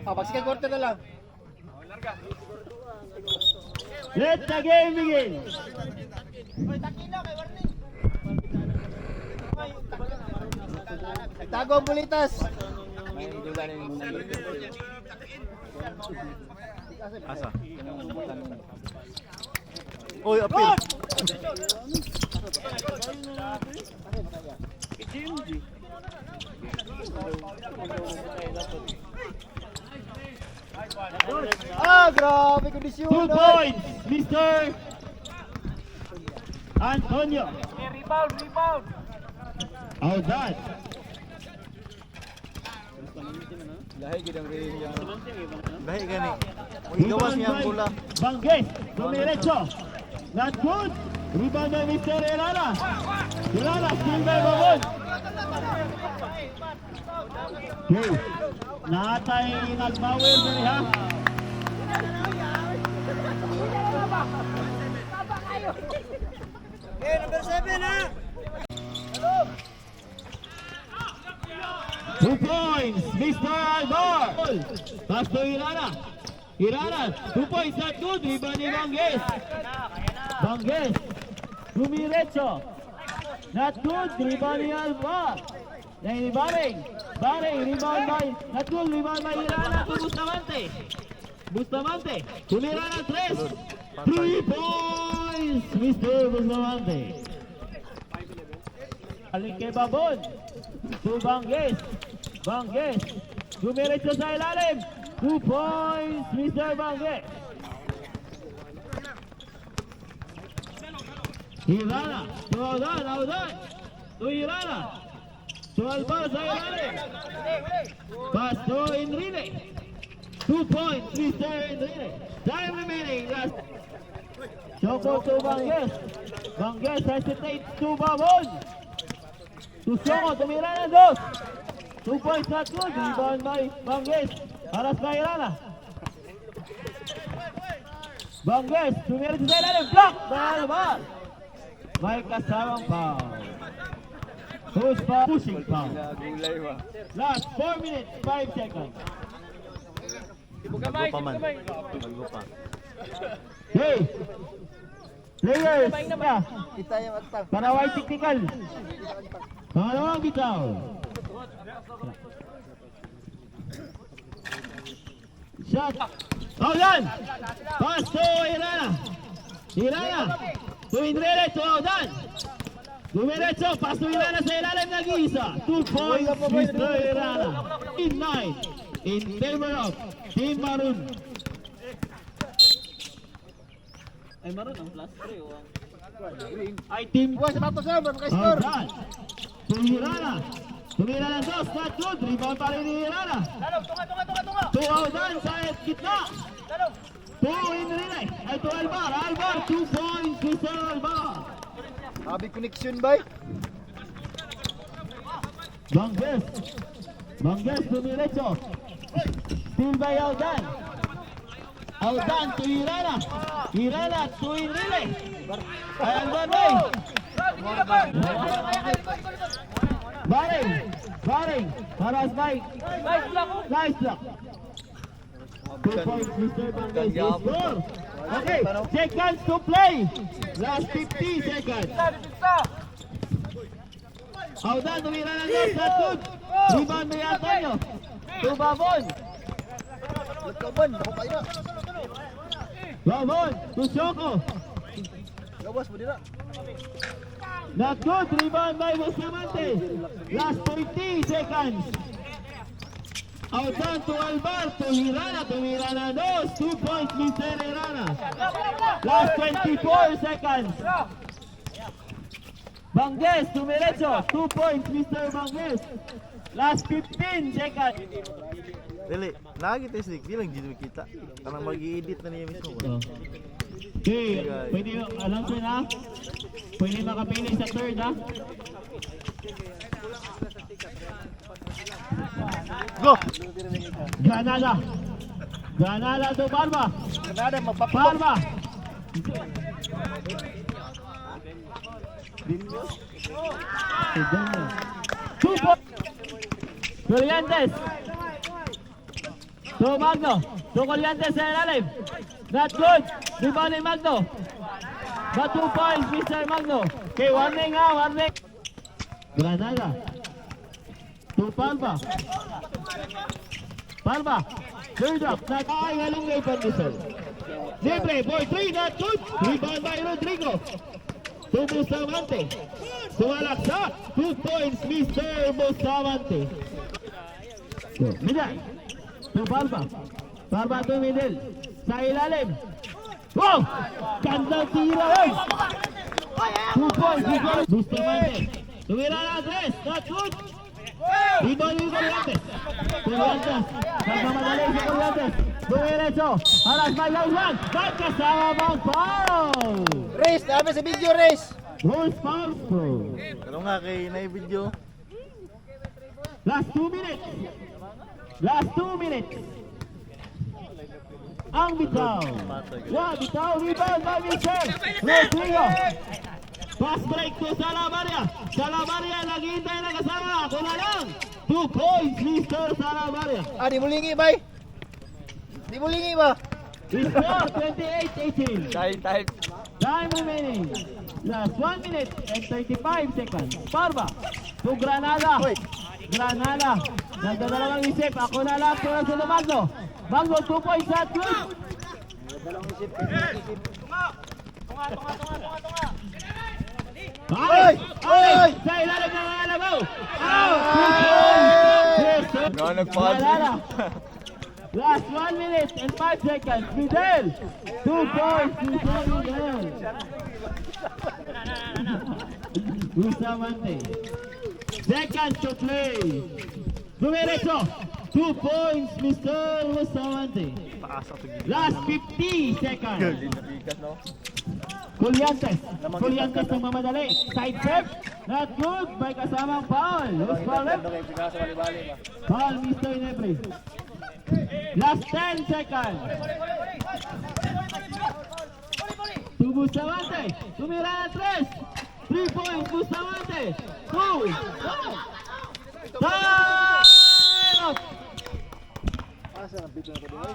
Pagsikan korte na lang. Let the game begin. Tago ang bulitas. Asa? Oy, apil. Grabe kondisyon. 2 points, Mr. Antonio. Rebound. Audad. Lahi gani. Igawas niya ang bola. Banges, dumiretso. Not good. Rebound by Mr. Herrera. Herrera, still by Babon. Okay. Natay nagbawal din ha. Number 7 ha. 2 points, Mr. Alvar. Pass to Hirana. Hirana, 2 points, not good. Rebound ni Banges. Banges, dumiretso. Not good, rebound ni Alvar. Yan ni Baring. Baring, rebound by, not good, rebound by Hirana to Bustamante. Bustamante, tumira ng 3. 3 points, Mr. Bustamante. Balik kay Babon. To Banges. Banges. Dumiretso sa ilalim. 2 points, Mr. Banges. Hirana. To Audan. To Hirana. To Alvar sa ilalim. Pass to Enrile. 2 points, Mr. Enrile. Time remaining. Last. Choco to Banges. Banges hesitates to Babon. Tusyoko, tumira na 2. 2 points not good. Rebound by Banges. Aras kay Hirana. Banges, tumira sa ilalim. Block by Alvar. May kasamang foul. Who's foul? Pushing foul. Last 4 minutes, 5 seconds. Bago pa man. Bago pa. Hey! Players! Kita yung agtang. Paraway technical. Pangalawang bitaw. Shot. Audan! Pass to Hirana. Hirana. To Enrile, to Audan. Dumiretso, pass to Hirana sa ilalim nag-iisa. 2 points, Mr. Hirana. In 9. In favor of Team Maroon. Ay, maroon ang plus 3 o ang... Ay, Team Buwan sa bato sir, maka-score. Audan. To Hirana. Tumira ng 2, not good. Rebound pa rin ni Hirana. Tunga. To Audan sa gitna. To Enrile. Ay, to Alvar. Alvar, 2 points, Mr. Alvar. Habi connection bay. Banges. Banges dumiretso. Still by Audan. Audan to Hirana. Hirana to Enrile. Ay, Alvar bay. Baring. Paras bay. Nice block. 2 points, Mr. Banges. He score. Okay, seconds to play. Last 50 seconds. Audan, tumira ng 2, not good. Rebound ni Antonio. To Babon. Lagkaban, ako pa ina. Babon, to Choco. Gawas mo dira. Not good, rebound by Bustamante. Last 30 seconds. Audan to Alvar, to Hirana, tumira ng 2 points, Mr. Hirana. Last 24 seconds. Banges, tumiretso, 2 points, Mr. Banges. Last 15 seconds. Dili, lagi tayo slik. Di lang dito kita. Karena mag-i-edit na niya mismo. Okay, pwede, alam ko na. Pwede makapili sa third, ha? Go! Granada to Barba. Kanada magpapapap. Barba. Two points. Brillantes. To Magno. To Colliante sa ilalim. Not good. Rebound ni Magno. But 2 points, Mr. Magno. Okay, warning ha, warning. Granada. To Palma. Palma. Third up. Not ay, halong ngay Pandesal. Libre, boy, 3, not good. Rebound by Rodrigo. To Bustamante. Sumalaksak. 2 points, Mr. Bustamante. So, middle. To Palma. Palma to middle. Sa ilalim. Wow! Gandang tira yun! 2 points, Bustamante. Tumira na Andres, not good! Rebound yung Colliantes. Colliantes. Nagmamadali si Colliantes. Dumiretso. Alas by Lausan. Magkasama bang foul? Race, dami sa video race. Rules fouls bro. Ano nga kay na-video? Last 2 minutes. Last 2 minutes. Ang bitaw. Wow, bitaw. Rebound by Michel. Rodrigo. Pass break to Salamaria. Salamaria naghihintay na kasama. Ako na lang. 2 points, Mr. Salamaria. Ah, di bulingi bay. Di bulingi ba? Score 28-18. Type. Time remaining. Last 1 minute and 35 seconds. Parva. To Granada. Hoy. Granada. Nagdadalawang isip. Ako na lang. Tura sa Magno. Magno 2 points at good. Hoy! Hoy! Sa ilalim ng mga alabaw! No, nagpad. Last 1 minute and 5 seconds. Fidel! 2 points to Fidel. Bustamante. Seconds to play. Dumiretso. 2 points, Mr. Bustamante. Last 50 seconds. Colliantes. Colliantes ng mamadali. Side step. Not good. May kasamang foul. Who's foul? Foul, Mr. Inebre. Last 10 seconds. To Bustamante. Tumira na 3. 3 points, Bustamante. 2. Time! Asa ang video na to, boy?